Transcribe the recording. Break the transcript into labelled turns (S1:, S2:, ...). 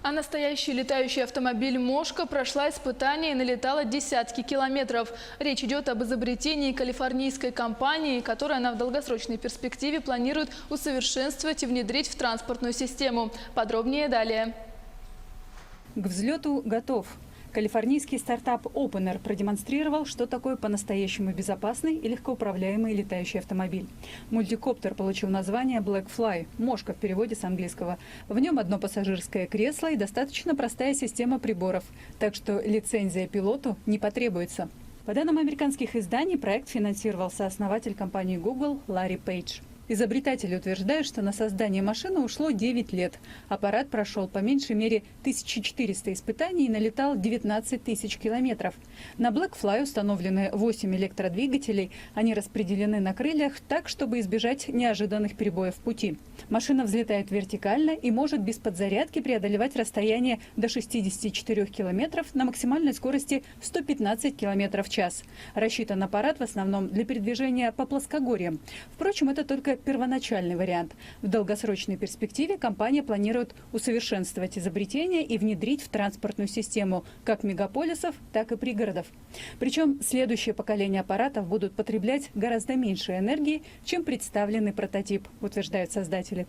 S1: А настоящий летающий автомобиль «Мошка» прошла испытания и налетала десятки километров. Речь идет об изобретении калифорнийской компании, которую она в долгосрочной перспективе планирует усовершенствовать и внедрить в транспортную систему. Подробнее далее.
S2: К взлету готов. Калифорнийский стартап Opener продемонстрировал, что такое по-настоящему безопасный и легкоуправляемый летающий автомобиль. Мультикоптер получил название Blackfly – «Мошка» в переводе с английского. В нем одно пассажирское кресло и достаточно простая система приборов. Так что лицензия пилоту не потребуется. По данным американских изданий, проект финансировался основатель компании Google Ларри Пейдж. Изобретатели утверждают, что на создание машины ушло 9 лет. Аппарат прошел по меньшей мере 1400 испытаний и налетал 19 тысяч километров. На Blackfly установлены 8 электродвигателей. Они распределены на крыльях так, чтобы избежать неожиданных перебоев в пути. Машина взлетает вертикально и может без подзарядки преодолевать расстояние до 64 километров на максимальной скорости 115 километров в час. Рассчитан аппарат в основном для передвижения по плоскогорьям. Впрочем, это только первоначальный вариант. В долгосрочной перспективе компания планирует усовершенствовать изобретение и внедрить в транспортную систему как мегаполисов, так и пригородов. Причем следующее поколение аппаратов будут потреблять гораздо меньше энергии, чем представленный прототип, утверждают создатели.